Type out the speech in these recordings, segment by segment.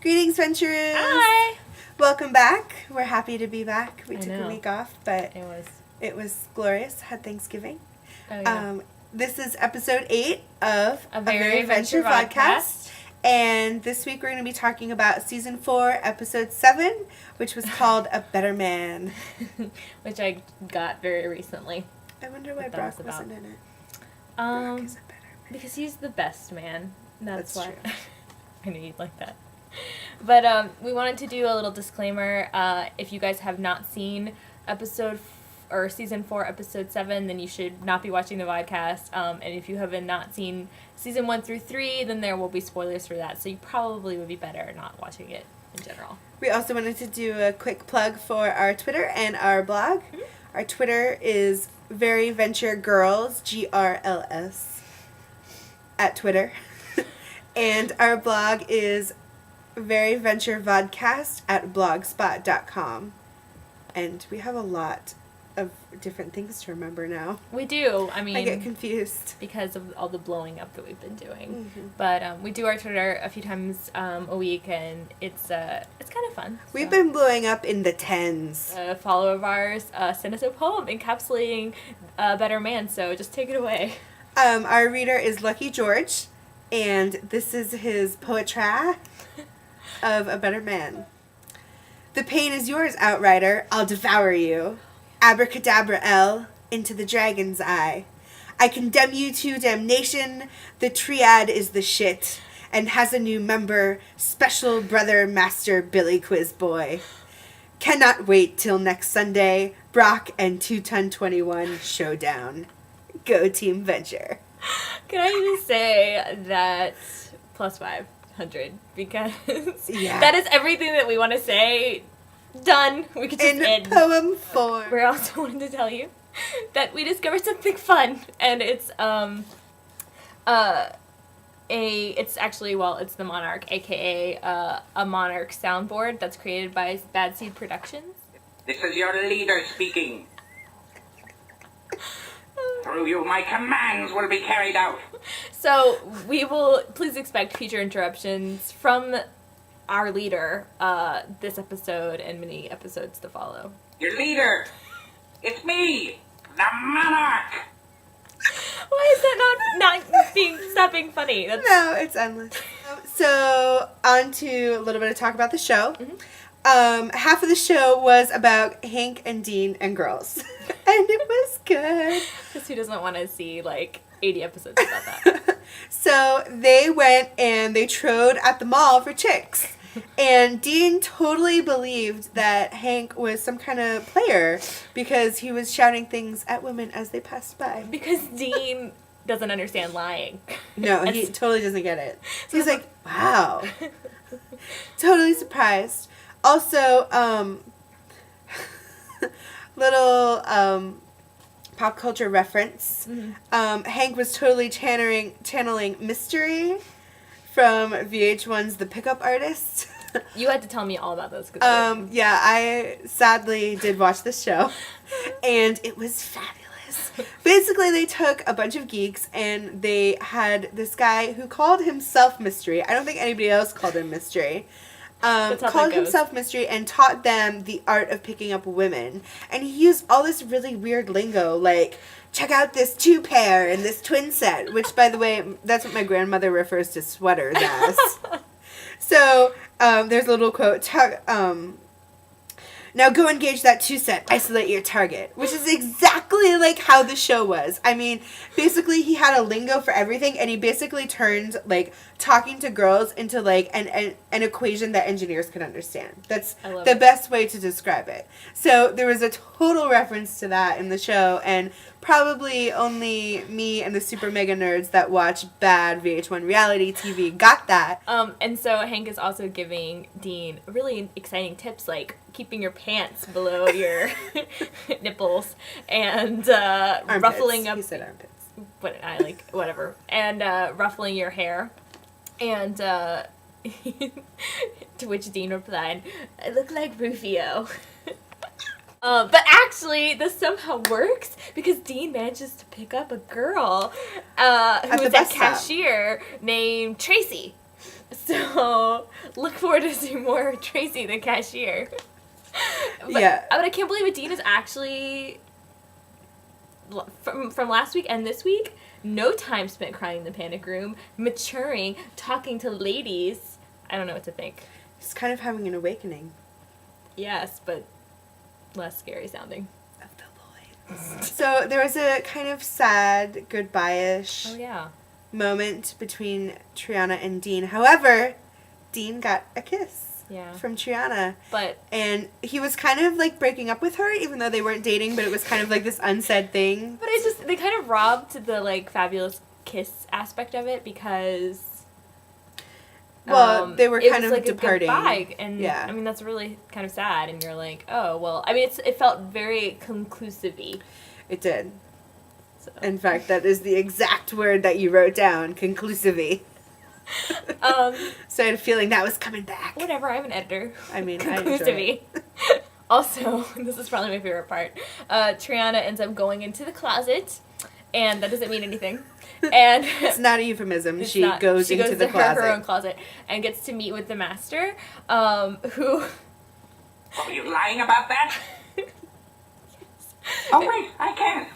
Greetings, Venturers! Hi! Welcome back. We're happy to be back. We took a week off, but it was glorious. Had Thanksgiving. Oh, yeah. This is episode 8 of A Very Venture Vodcast. And this week we're going to be talking about season 4, episode 7, which was called A Better Man. Which I got very recently. I wonder why Brock wasn't in it. Brock is a better man. Because he's the best man. That's why. True. I knew you'd like that. But we wanted to do a little disclaimer. If you guys have not seen season 4, episode 7, then you should not be watching the podcast. And if you haven't not seen season 1 through 3, then there will be spoilers for that. So you probably would be better not watching it in general. We also wanted to do a quick plug for our Twitter and our blog. Mm-hmm. Our Twitter is Very Venture Girls, GRLS, at Twitter. And our blog is Very Venture Vodcast at blogspot.com. And we have a lot of different things to remember now. We do. I mean, I get confused because of all the blowing up that we've been doing. Mm-hmm. But we do our Twitter a few times a week, and it's kind of fun. We've been blowing up in the 10s. A follower of ours sent us a poem encapsulating a better man, so just take it away. Our reader is Lucky George, and this is his poetry of A Better Man. The pain is yours, outrider. I'll devour you. Abracadabra L into the dragon's eye. I condemn you to damnation. The triad is the shit and has a new member, special brother master Billy Quiz Boy. Cannot wait till next Sunday. Brock and 2ton21 showdown. Go Team Venture. Can I just say that plus 500 because that is everything that we want to say. Done. We could just end. Poem form. We also wanted to tell you that we discovered something fun, and it's it's the Monarch, aka a Monarch soundboard that's created by Bad Seed Productions. This is your leader speaking. Through you, my commands will be carried out. So we will please expect future interruptions from our leader this episode and many episodes to follow. Your leader! It's me! The Monarch! Why is that stop being funny? No, it's endless. So, on to a little bit of talk about the show. Mm-hmm. Half of the show was about Hank and Dean and girls. And it was good. Because who doesn't want to see, 80 episodes about that? So, they went and they trode at the mall for chicks. And Dean totally believed that Hank was some kind of player because he was shouting things at women as they passed by. Because Dean doesn't understand lying. No, he totally doesn't get it. So he's like, wow. Totally surprised. Also, little pop culture reference. Mm-hmm. Hank was totally channeling Mystery from VH1's The Pickup Artist. You had to tell me all about this. Yeah, I sadly did watch this show, and it was fabulous. Basically, they took a bunch of geeks, and they had this guy who called himself Mystery. I don't think anybody else called him Mystery. Called himself Mystery and taught them the art of picking up women. And he used all this really weird lingo, like, check out this 2-pair and this twin set, which, by the way, that's what my grandmother refers to sweaters as. So, there's a little quote, now go engage that 2-set, isolate your target, which is exactly like how the show was. I mean, basically he had a lingo for everything, and he basically turned, talking to girls into, an equation that engineers could understand. That's the best way to describe it. So there was a total reference to that in the show, and probably only me and the super mega nerds that watch bad VH1 reality TV got that. And so Hank is also giving Dean really exciting tips, like keeping your pants below your nipples and ruffling up. He said armpits. But whatever. And ruffling your hair. And to which Dean replied, "I look like Rufio." But actually, this somehow works because Dean manages to pick up a girl who is a cashier named Tracy. So look forward to see more Tracy the cashier. But, Yeah. But I can't believe it. Dean is actually from last week and this week. No time spent crying in the panic room, maturing, talking to ladies. I don't know what to think. He's kind of having an awakening. Yes, but less scary sounding. Of the Lloyds. So there was a kind of sad goodbye-ish Oh yeah. moment between Triana and Dean. However, Dean got a kiss. Yeah. From Triana. But And he was kind of like breaking up with her, even though they weren't dating, but it was kind of like this unsaid thing. But they kind of robbed the like fabulous kiss aspect of it because Well, they were it kind was of like departing. A goodbye, and Yeah. I mean that's really kind of sad, and you're like, oh well. I mean, it felt very conclusive-y. It did. So. In fact, that is the exact word that you wrote down, conclusively. So I had a feeling that was coming back. Whatever. I'm an editor. I mean, I enjoy Conclusively. it. Also, this is probably my favorite part. Triana ends up going into the closet, and that doesn't mean anything. And It's not a euphemism. it's She not. goes She into goes the to closet. her own closet and gets to meet with the master, who. Are you lying about that? Oh, wait, I can.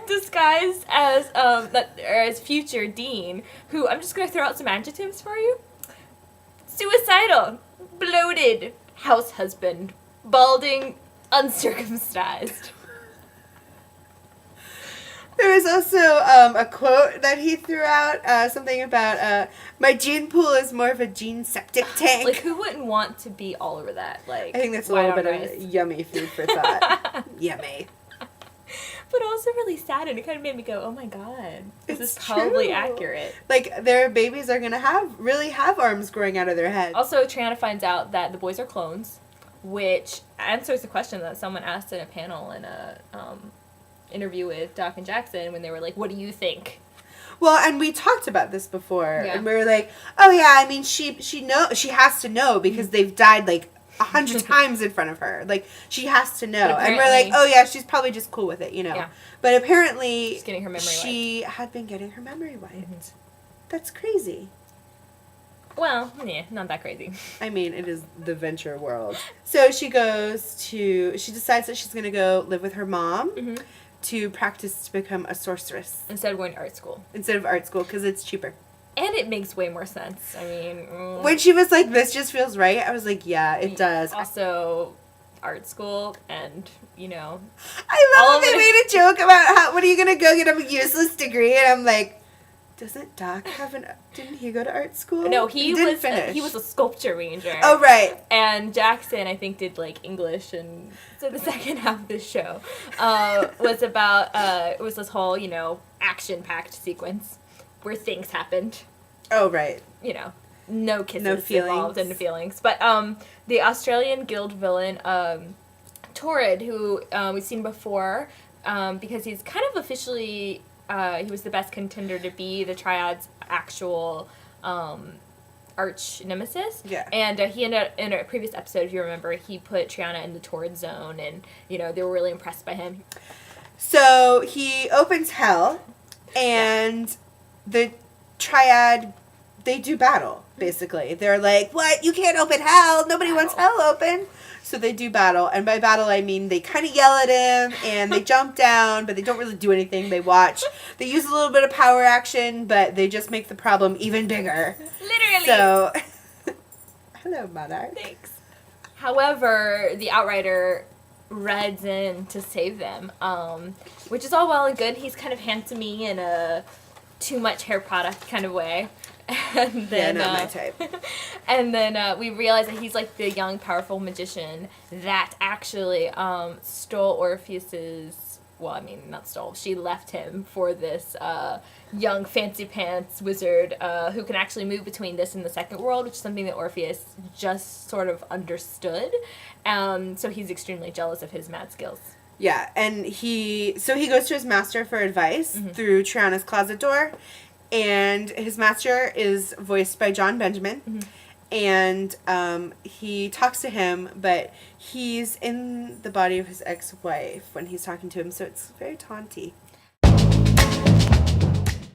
Disguised as as future Dean, who I'm just gonna throw out some adjectives for you. Suicidal, bloated, house husband, balding, uncircumcised. There was also a quote that he threw out, something about, my gene pool is more of a gene septic tank. Like, who wouldn't want to be all over that? Like, I think that's a white little on bit rice. of yummy food for thought. Yummy. But also really sad, and it kind of made me go, "Oh my god, this It's is probably true. accurate." Like, their babies are gonna really have arms growing out of their heads. Also, Triana finds out that the boys are clones, which answers the question that someone asked in a panel in a interview with Doc and Jackson when they were like, "What do you think?" Well, and we talked about this before, Yeah. and we were like, "Oh yeah, I mean, she has to know because they've died like 100 times in front of her. Like, she has to know." But And we're like, apparently- "Oh yeah, she's probably just cool with it, you know." Yeah. But apparently, She's getting her memory she had been getting her memory wiped. Mhm. That's crazy. Well, yeah, not that crazy. I mean, it is the venture world. So she decides that she's gonna go live with her mom Mm-hmm. to practice to become a sorceress Instead of going to art school. instead of art school because it's cheaper. And it makes way more sense. I mean, When she was like, "This just feels right," I was like, "Yeah, it does." Also, art school and, you know. I all love of they it- made a joke about when are you gonna go get a useless degree, and I'm like, doesn't Doc have didn't he go to art school? No, he didn't finish. he was a sculpture ranger. Oh right. And Jackson, I think, did like English, and so the second half of this show was about it was this whole, you know, action-packed sequence where things happened. Oh right. You know, no kisses No feelings. involved, and no feelings. But the Australian guild villain, Torrid, who we've seen before, because he's kind of officially he was the best contender to be the Triad's actual arch nemesis. Yeah. And he ended up, in a previous episode, if you remember, he put Triana in the Torrid zone, and, you know, they were really impressed by him. So he opens hell, and the Triad, they do battle, basically. They're like, "What? You can't open hell. Nobody wants hell open." So they do battle, and by battle I mean they kind of yell at him, and they jump down, but they don't really do anything. They watch. They use a little bit of power action, but they just make the problem even bigger. Literally! So, hello, Monarch. Thanks. However, the Outrider rides in to save them, which is all well and good. He's kind of handsome-y in a too much hair product kind of way. And then, Yeah, not my type. And then we realize that he's like the young, powerful magician that actually stole Orpheus's. Well, I mean, not stole. She left him for this young, fancy pants wizard who can actually move between this and the second world, which is something that Orpheus just sort of understood. So he's extremely jealous of his mad skills. Yeah, and he goes to his master for advice through Triana's closet door, and his master is voiced by John Benjamin, and he talks to him, but he's in the body of his ex-wife when he's talking to him, so it's very taunty.